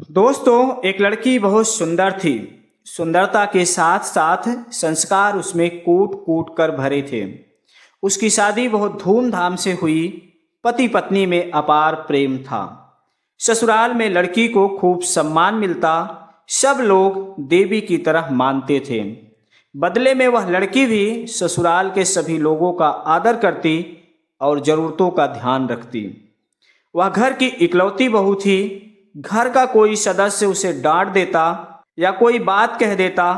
दोस्तों, एक लड़की बहुत सुंदर थी। सुंदरता के साथ साथ संस्कार उसमें कूट कूट कर भरे थे। उसकी शादी बहुत धूमधाम से हुई। पति पत्नी में अपार प्रेम था। ससुराल में लड़की को खूब सम्मान मिलता। सब लोग देवी की तरह मानते थे। बदले में वह लड़की भी ससुराल के सभी लोगों का आदर करती और ज़रूरतों का ध्यान रखती। वह घर की इकलौती बहू थी। घर का कोई सदस्य उसे डांट देता या कोई बात कह देता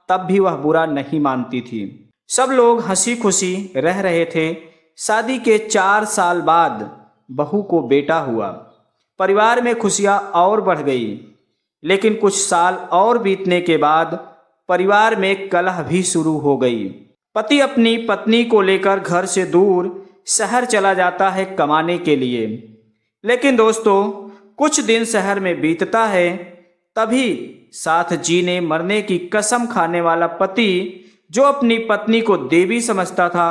तब भी वह बुरा नहीं मानती थी। सब लोग हंसी खुशी रह रहे थे। शादी के 4 साल बाद बहू को बेटा हुआ। परिवार में खुशियां और बढ़ गई। लेकिन कुछ साल और बीतने के बाद परिवार में कलह भी शुरू हो गई। पति अपनी पत्नी को लेकर घर से दूर शहर चला जाता है कमाने के लिए। लेकिन दोस्तों, कुछ दिन शहर में बीतता है, तभी साथ जीने मरने की कसम खाने वाला पति, जो अपनी पत्नी को देवी समझता था,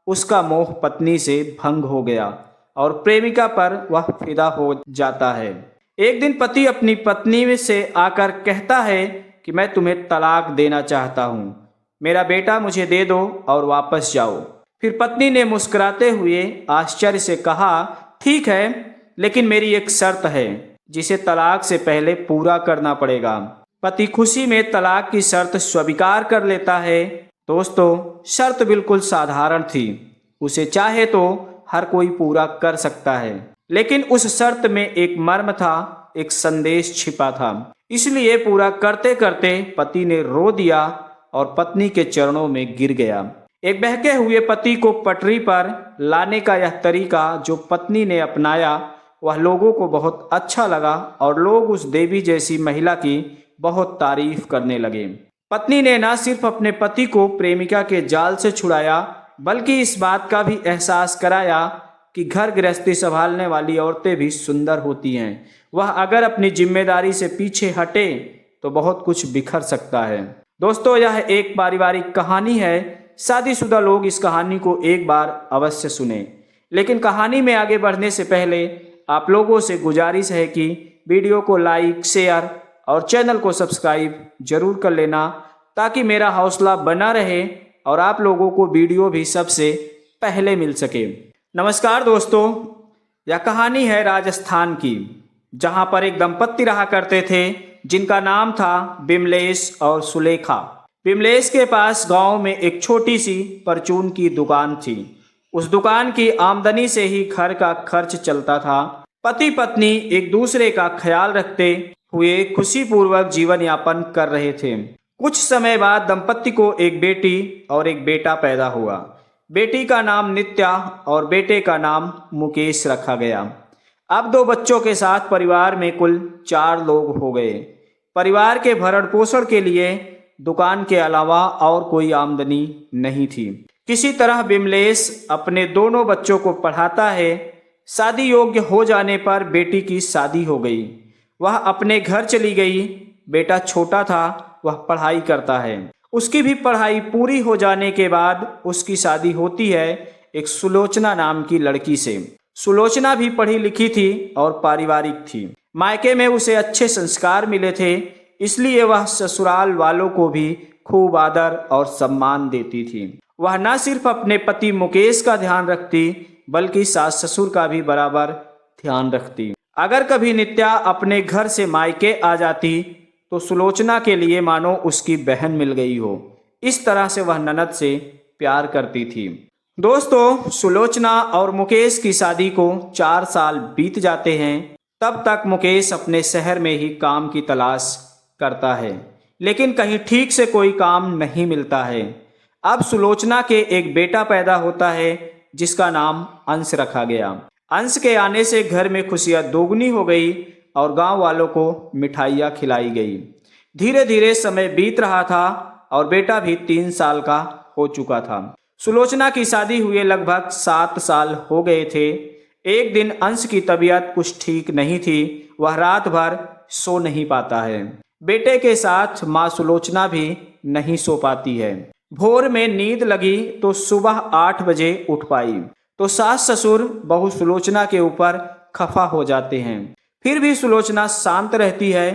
उसका मोह पत्नी से भंग हो गया और प्रेमिका पर वह फिदा हो जाता है। एक दिन पति अपनी पत्नी से आकर कहता है कि मैं तुम्हें तलाक देना चाहता हूँ, मेरा बेटा मुझे दे दो और वापस जाओ। फिर पत्नी ने मुस्कुराते हुए आश्चर्य से कहा, ठीक है, लेकिन मेरी एक शर्त है जिसे तलाक से पहले पूरा करना पड़ेगा। पति खुशी में तलाक की शर्त स्वीकार कर लेता है। दोस्तों, शर्त बिल्कुल साधारण थी। उसे चाहे तो हर कोई पूरा कर सकता है, लेकिन उस शर्त में एक मर्म था, एक संदेश छिपा था। इसलिए पूरा करते करते पति ने रो दिया और पत्नी के चरणों में गिर गया। एक बहके हुए पति को पटरी पर लाने का यह तरीका जो पत्नी ने अपनाया, वह लोगों को बहुत अच्छा लगा और लोग उस देवी जैसी महिला की बहुत तारीफ करने लगे। पत्नी ने न सिर्फ अपने पति को प्रेमिका के जाल से छुड़ाया, बल्कि इस बात का भी एहसास कराया कि घर गृहस्थी संभालने वाली औरतें भी सुंदर होती हैं। वह अगर अपनी जिम्मेदारी से पीछे हटे तो बहुत कुछ बिखर सकता है। दोस्तों, यह एक पारिवारिक कहानी है। शादीशुदा लोग इस कहानी को एक बार अवश्य सुने। लेकिन कहानी में आगे बढ़ने से पहले आप लोगों से गुजारिश है कि वीडियो को लाइक, शेयर और चैनल को सब्सक्राइब जरूर कर लेना, ताकि मेरा हौसला बना रहे और आप लोगों को वीडियो भी सबसे पहले मिल सके। नमस्कार दोस्तों, यह कहानी है राजस्थान की, जहां पर एक दंपत्ति रहा करते थे जिनका नाम था बिमलेश और सुलेखा। बिमलेश के पास गांव में एक छोटी सी परचून की दुकान थी। उस दुकान की आमदनी से ही घर का खर्च चलता था। पति पत्नी एक दूसरे का ख्याल रखते हुए खुशीपूर्वक जीवन यापन कर रहे थे। कुछ समय बाद दंपत्ति को एक बेटी और एक बेटा पैदा हुआ। बेटी का नाम नित्या और बेटे का नाम मुकेश रखा गया। अब 2 बच्चों के साथ परिवार में कुल 4 लोग हो गए। परिवार के भरण पोषण के लिए दुकान के अलावा और कोई आमदनी नहीं थी। किसी तरह बिमलेश अपने दोनों बच्चों को पढ़ाता है। शादी योग्य हो जाने पर बेटी की शादी हो गई। वह अपने घर चली गई। बेटा छोटा था, वह पढ़ाई करता है। उसकी भी पढ़ाई पूरी हो जाने के बाद उसकी शादी होती है एक सुलोचना नाम की लड़की से। सुलोचना भी पढ़ी लिखी थी और पारिवारिक थी। मायके में उसे अच्छे संस्कार मिले थे, इसलिए वह ससुराल वालों को भी खूब आदर और सम्मान देती थी। वह न सिर्फ अपने पति मुकेश का ध्यान रखती, बल्कि सास ससुर का भी बराबर ध्यान रखती। अगर कभी नित्या अपने घर से मायके आ जाती तो सुलोचना के लिए मानो उसकी बहन मिल गई हो। इस तरह से वह ननद से प्यार करती थी। दोस्तों, सुलोचना और मुकेश की शादी को 4 साल बीत जाते हैं। तब तक मुकेश अपने शहर में ही काम की तलाश करता है, लेकिन कहीं ठीक से कोई काम नहीं मिलता है। अब सुलोचना के एक बेटा पैदा होता है जिसका नाम अंश रखा गया। अंश के आने से घर में खुशियां दोगुनी हो गई और गांव वालों को मिठाइयाँ खिलाई गई। धीरे धीरे समय बीत रहा था और बेटा भी 3 साल का हो चुका था। सुलोचना की शादी हुए लगभग 7 साल हो गए थे। एक दिन अंश की तबीयत कुछ ठीक नहीं थी। वह रात भर सो नहीं पाता है। बेटे के साथ माँ सुलोचना भी नहीं सो पाती है। भोर में नींद लगी तो सुबह 8 बजे उठ पाई तो सास ससुर बहू सुलोचना के ऊपर खफा हो जाते हैं। फिर भी सुलोचना शांत रहती है,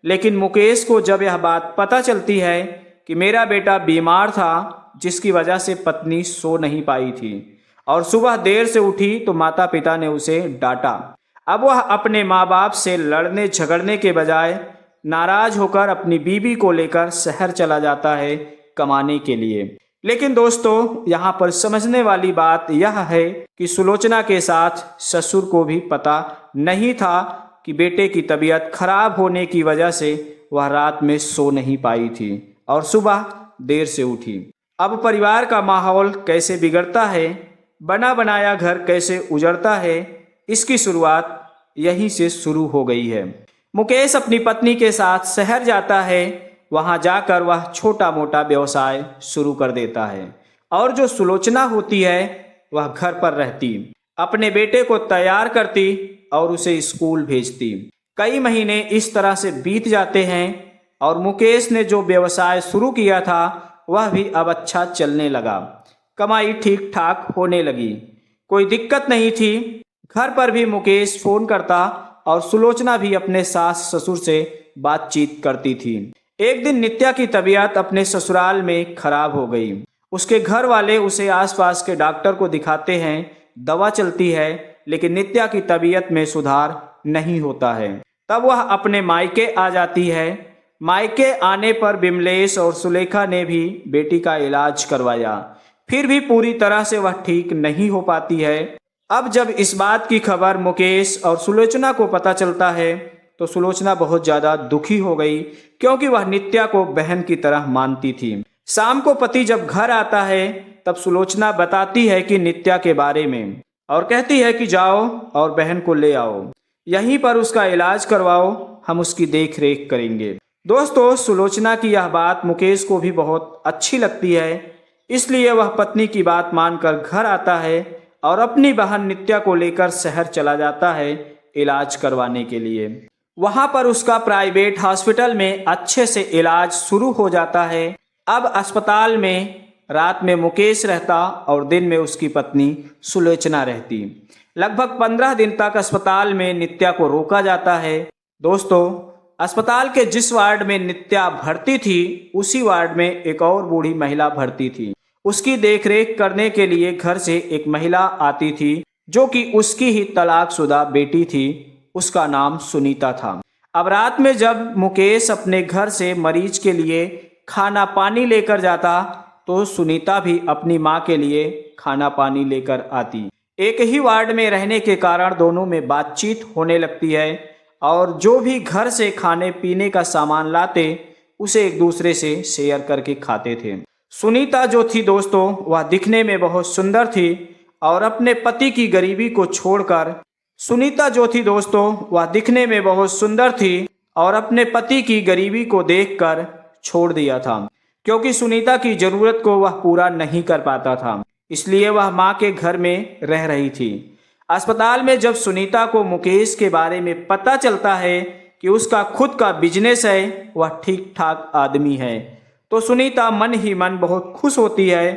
लेकिन मुकेश को जब यह बात पता चलती है कि मेरा बेटा बीमार था, जिसकी वजह से पत्नी सो नहीं पाई थी और सुबह देर से उठी, तो माता पिता ने उसे डांटा। अब वह अपने माँ बाप से लड़ने झगड़ने के बजाय नाराज होकर अपनी बीवी को लेकर शहर चला जाता है कमाने के लिए। लेकिन दोस्तों, यहाँ पर समझने वाली बात यह है कि सुलोचना के साथ ससुर को भी पता नहीं था कि बेटे की तबीयत खराब होने की वजह से वह रात में सो नहीं पाई थी और सुबह देर से उठी। अब परिवार का माहौल कैसे बिगड़ता है, बना बनाया घर कैसे उजड़ता है, इसकी शुरुआत यहीं से शुरू हो गई है। मुकेश अपनी पत्नी के साथ शहर जाता है। वहां जाकर वह छोटा मोटा व्यवसाय शुरू कर देता है और जो सुलोचना होती है वह घर पर रहती, अपने बेटे को तैयार करती और उसे स्कूल भेजती। कई महीने इस तरह से बीत जाते हैं और मुकेश ने जो व्यवसाय शुरू किया था वह भी अब अच्छा चलने लगा। कमाई ठीक ठाक होने लगी, कोई दिक्कत नहीं थी। घर पर भी मुकेश फोन करता और सुलोचना भी अपने सास ससुर से बातचीत करती थी। एक दिन नित्या की तबीयत अपने ससुराल में खराब हो गई। उसके घर वाले उसे आसपास के डॉक्टर को दिखाते हैं, दवा चलती है, लेकिन नित्या की तबीयत में सुधार नहीं होता है। तब वह अपने मायके आ जाती है। मायके आने पर बिमलेश और सुलेखा ने भी बेटी का इलाज करवाया, फिर भी पूरी तरह से वह ठीक नहीं हो पाती है। अब जब इस बात की खबर मुकेश और सुलोचना को पता चलता है तो सुलोचना बहुत ज़्यादा दुखी हो गई, क्योंकि वह नित्या को बहन की तरह मानती थी। शाम को पति जब घर आता है तब सुलोचना बताती है कि नित्या के बारे में और कहती है कि जाओ और बहन को ले आओ, यहीं पर उसका इलाज करवाओ, हम उसकी देख रेख करेंगे। दोस्तों, सुलोचना की यह बात मुकेश को भी बहुत अच्छी लगती है, इसलिए वह पत्नी की बात मानकर घर आता है और अपनी बहन नित्या को लेकर शहर चला जाता है इलाज करवाने के लिए। वहां पर उसका प्राइवेट हॉस्पिटल में अच्छे से इलाज शुरू हो जाता है। अब अस्पताल में रात में मुकेश रहता और दिन में उसकी पत्नी सुलोचना रहती। लगभग 15 दिन तक अस्पताल में नित्या को रोका जाता है। दोस्तों, अस्पताल के जिस वार्ड में नित्या भर्ती थी, उसी वार्ड में एक और बूढ़ी महिला भर्ती थी। उसकी देखरेख करने के लिए घर से एक महिला आती थी, जो कि उसकी ही तलाकशुदा बेटी थी। उसका नाम सुनीता था। अब रात में जब मुकेश अपने घर से मरीज के लिए खाना पानी लेकर जाता, तो सुनीता भी अपनी माँ के लिए खाना पानी लेकर आती। एक ही वार्ड में रहने के कारण दोनों में बातचीत होने लगती है और जो भी घर से खाने पीने का सामान लाते, उसे एक दूसरे से शेयर करके खाते थे। सुनीता जो थी दोस्तों, वह दिखने में बहुत सुंदर थी और अपने पति की गरीबी को छोड़कर अपने पति की गरीबी को देखकर छोड़ दिया था, क्योंकि सुनीता की जरूरत को वह पूरा नहीं कर पाता था, इसलिए वह माँ के घर में रह रही थी। अस्पताल में जब सुनीता को मुकेश के बारे में पता चलता है कि उसका खुद का बिजनेस है, वह ठीक ठाक आदमी है, तो सुनीता मन ही मन बहुत खुश होती है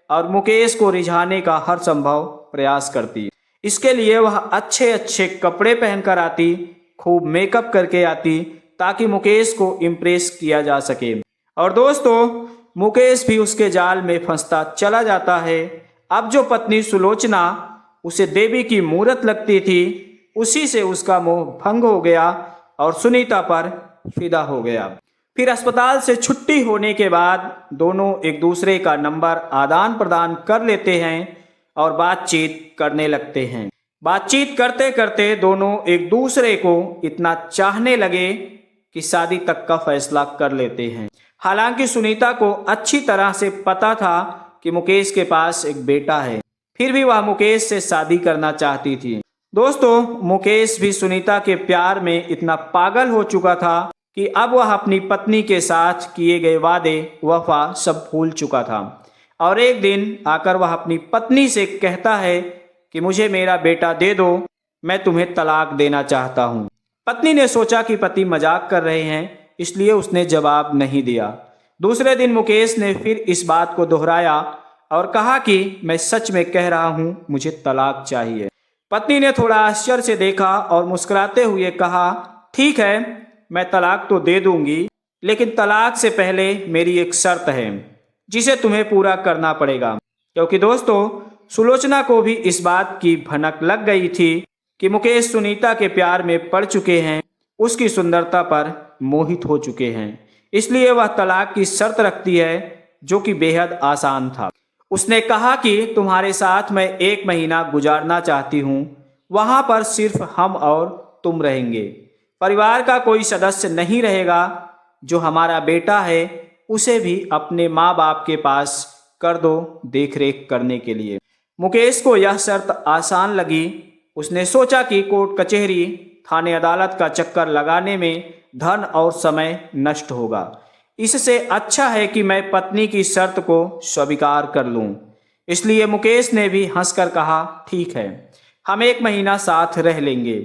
और मुकेश को रिझाने का हर संभव प्रयास करती। इसके लिए वह अच्छे अच्छे कपड़े पहनकर आती, खूब मेकअप करके आती, ताकि मुकेश को इम्प्रेस किया जा सके। और दोस्तों, मुकेश भी उसके जाल में फंसता चला जाता है। अब जो पत्नी सुलोचना उसे देवी की मूरत लगती थी, उसी से उसका मोह भंग हो गया और सुनीता पर फिदा हो गया। फिर अस्पताल से छुट्टी होने के बाद दोनों एक दूसरे का नंबर आदान प्रदान कर लेते हैं और बातचीत करने लगते हैं। बातचीत करते करते दोनों एक दूसरे को इतना चाहने लगे कि शादी तक का फैसला कर लेते हैं। हालांकि सुनीता को अच्छी तरह से पता था कि मुकेश के पास एक बेटा है, फिर भी वह मुकेश से शादी करना चाहती थी। दोस्तों, मुकेश भी सुनीता के प्यार में इतना पागल हो चुका था कि अब वह अपनी पत्नी के साथ किए गए वादे वफा सब भूल चुका था। और एक दिन आकर वह अपनी पत्नी से कहता है कि मुझे मेरा बेटा दे दो, मैं तुम्हें तलाक देना चाहता हूँ। पत्नी ने सोचा कि पति मजाक कर रहे हैं, इसलिए उसने जवाब नहीं दिया। दूसरे दिन मुकेश ने फिर इस बात को दोहराया और कहा कि मैं सच में कह रहा हूँ, मुझे तलाक चाहिए। पत्नी ने थोड़ा आश्चर्य से देखा और मुस्कुराते हुए कहा, ठीक है, मैं तलाक तो दे दूंगी, लेकिन तलाक से पहले मेरी एक शर्त है जिसे तुम्हें पूरा करना पड़ेगा। क्योंकि दोस्तों, सुलोचना को भी इस बात की भनक लग गई थी कि मुकेश सुनीता के प्यार में पड़ चुके हैं, उसकी सुंदरता पर मोहित हो चुके हैं। इसलिए वह तलाक की शर्त रखती है, जो कि बेहद आसान था। उसने कहा कि तुम्हारे साथ मैं 1 महीना गुजारना चाहती हूँ। वहां पर सिर्फ हम और तुम रहेंगे, परिवार का कोई सदस्य नहीं रहेगा। जो हमारा बेटा है उसे भी अपने माँ बाप के पास कर दो देखरेख करने के लिए। मुकेश को यह शर्त आसान लगी। उसने सोचा कि कोर्ट कचहरी, थाने अदालत का चक्कर लगाने में धन और समय नष्ट होगा। इससे अच्छा है कि मैं पत्नी की शर्त को स्वीकार कर लूं। इसलिए मुकेश ने भी हंसकर कहा, ठीक है, हम 1 महीना साथ रह लेंगे।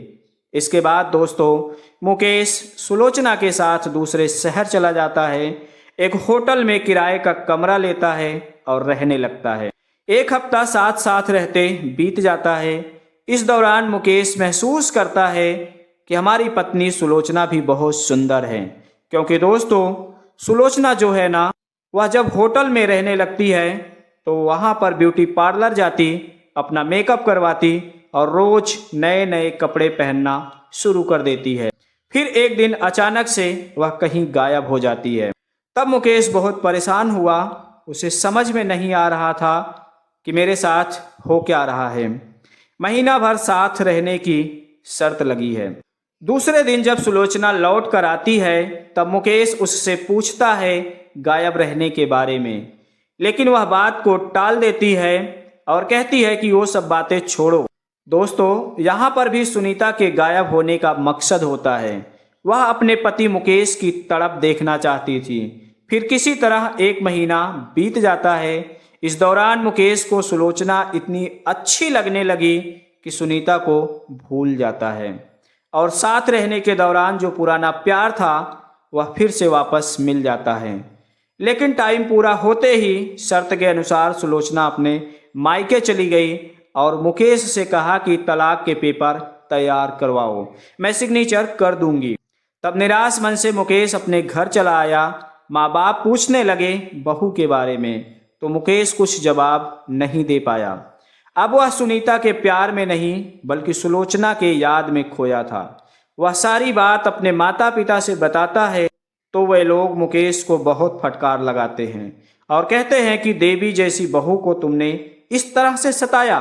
इसके बाद दोस्तों, मुकेश सुलोचना के साथ दूसरे शहर चला जाता है। एक होटल में किराए का कमरा लेता है और रहने लगता है। 1 हफ्ता साथ साथ रहते बीत जाता है। इस दौरान मुकेश महसूस करता है कि हमारी पत्नी सुलोचना भी बहुत सुंदर है। क्योंकि दोस्तों, सुलोचना जो है ना, वह जब होटल में रहने लगती है तो वहाँ पर ब्यूटी पार्लर जाती, अपना मेकअप करवाती और रोज नए नए कपड़े पहनना शुरू कर देती है। फिर एक दिन अचानक से वह कहीं गायब हो जाती है। तब मुकेश बहुत परेशान हुआ। उसे समझ में नहीं आ रहा था कि मेरे साथ हो क्या रहा है। महीना भर साथ रहने की शर्त लगी है। दूसरे दिन जब सुलोचना लौट कर आती है, तब मुकेश उससे पूछता है गायब रहने के बारे में, लेकिन वह बात को टाल देती है और कहती है कि वो सब बातें छोड़ो। दोस्तों, यहाँ पर भी सुनीता के गायब होने का मकसद होता है। वह अपने पति मुकेश की तड़प देखना चाहती थी। फिर किसी तरह 1 महीना बीत जाता है। इस दौरान मुकेश को सुलोचना इतनी अच्छी लगने लगी कि सुनीता को भूल जाता है और साथ रहने के दौरान जो पुराना प्यार था वह फिर से वापस मिल जाता है। लेकिन टाइम पूरा होते ही शर्त के अनुसार सुलोचना अपने मायके चली गई और मुकेश से कहा कि तलाक के पेपर तैयार करवाओ, मैं सिग्नेचर कर दूंगी। तब निराश मन से मुकेश अपने घर चला आया। माँ बाप पूछने लगे बहू के बारे में, तो मुकेश कुछ जवाब नहीं दे पाया। अब वह सुनीता के प्यार में नहीं बल्कि सुलोचना के याद में खोया था। वह सारी बात अपने माता पिता से बताता है तो वे लोग मुकेश को बहुत फटकार लगाते हैं और कहते हैं कि देवी जैसी बहू को तुमने इस तरह से सताया,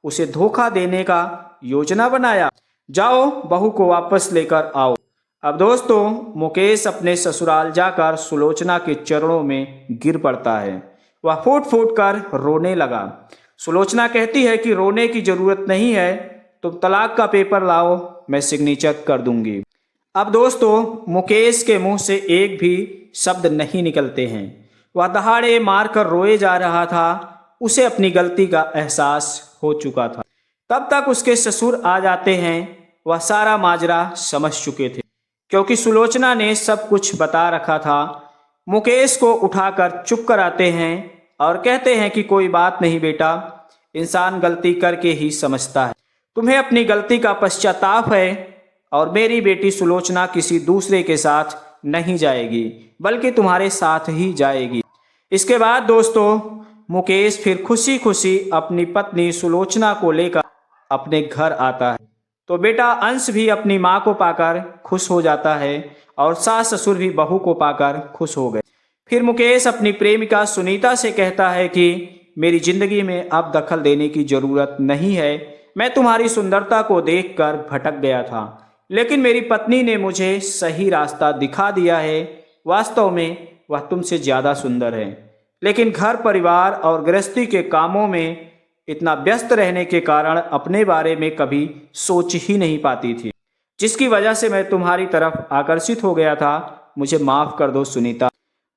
उसे धोखा देने का योजना बनाया, जाओ बहू को वापस लेकर आओ। अब दोस्तों, मुकेश अपने ससुराल जाकर सुलोचना के चरणों में गिर पड़ता है। वह फूट फूट कर रोने लगा। सुलोचना कहती है कि रोने की जरूरत नहीं है, तुम तलाक का पेपर लाओ, मैं सिग्नेचर कर दूंगी। अब दोस्तों, मुकेश के मुंह से एक भी शब्द नहीं निकलते हैं। वह दहाड़े मारकर रोए जा रहा था। उसे अपनी गलती का एहसास हो चुका था। तब तक उसके ससुर आ जाते हैं। वह सारा माजरा समझ चुके थे क्योंकि सुलोचना ने सब कुछ बता रखा था। मुकेश को उठाकर चुप कराते हैं और कहते हैं कि कोई बात नहीं बेटा, इंसान गलती करके ही समझता है। तुम्हें अपनी गलती का पश्चाताप है और मेरी बेटी सुलोचना किसी दूसरे के साथ नहीं जाएगी बल्कि तुम्हारे साथ ही जाएगी। इसके बाद दोस्तों, मुकेश फिर खुशी खुशी अपनी पत्नी सुलोचना को लेकर अपने घर आता है। तो बेटा अंश भी अपनी माँ को पाकर खुश हो जाता है और सास ससुर भी बहू को पाकर खुश हो गए। फिर मुकेश अपनी प्रेमिका सुनीता से कहता है कि मेरी जिंदगी में अब दखल देने की जरूरत नहीं है। मैं तुम्हारी सुंदरता को देखकर भटक गया था, लेकिन मेरी पत्नी ने मुझे सही रास्ता दिखा दिया है। वास्तव में वह तुमसे ज़्यादा सुंदर है, लेकिन घर परिवार और गृहस्थी के कामों में इतना व्यस्त रहने के कारण अपने बारे में कभी सोच ही नहीं पाती थी, जिसकी वजह से मैं तुम्हारी तरफ आकर्षित हो गया था। मुझे माफ़ कर दो सुनीता।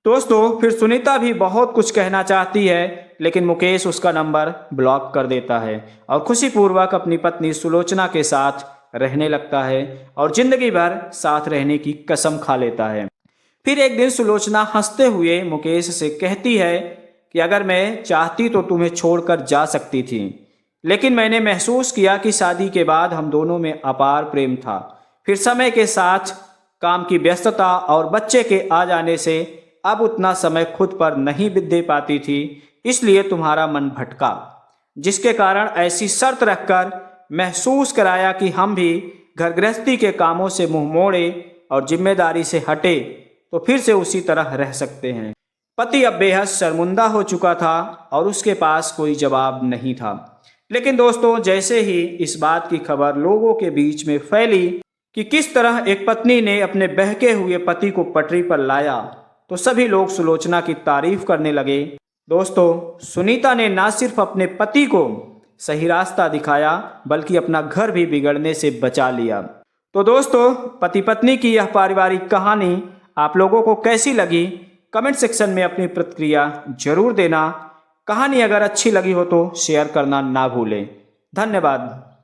दोस्तों, फिर सुनीता भी बहुत कुछ कहना चाहती है, लेकिन मुकेश उसका नंबर ब्लॉक कर देता है और खुशीपूर्वक अपनी पत्नी सुलोचना के साथ रहने लगता है और जिंदगी भर साथ रहने की कसम खा लेता है। फिर एक दिन सुलोचना हंसते हुए मुकेश से कहती है कि अगर मैं चाहती तो तुम्हें छोड़कर जा सकती थी, लेकिन मैंने महसूस किया कि शादी के बाद हम दोनों में अपार प्रेम था। फिर समय के साथ काम की व्यस्तता और बच्चे के आ जाने से अब उतना समय खुद पर नहीं दे पाती थी, इसलिए तुम्हारा मन भटका, जिसके कारण ऐसी शर्त रखकर महसूस कराया कि हम भी घर गृहस्थी के कामों से मुंह मोड़े और जिम्मेदारी से हटे तो फिर से उसी तरह रह सकते हैं। पति अब बेहद शर्मिंदा हो चुका था और उसके पास कोई जवाब नहीं था। लेकिन दोस्तों, जैसे ही इस बात की खबर लोगों के बीच में फैली कि किस तरह एक पत्नी ने अपने बहके हुए पति को पटरी पर लाया, तो सभी लोग सुलोचना की तारीफ करने लगे। दोस्तों, सुनीता ने ना सिर्फ अपने पति को सही रास्ता दिखाया बल्कि अपना घर भी बिगड़ने से बचा लिया। तो दोस्तों, पति पत्नी की यह पारिवारिक कहानी आप लोगों को कैसी लगी, कमेंट सेक्शन में अपनी प्रतिक्रिया जरूर देना। कहानी अगर अच्छी लगी हो तो शेयर करना ना भूलें। धन्यवाद।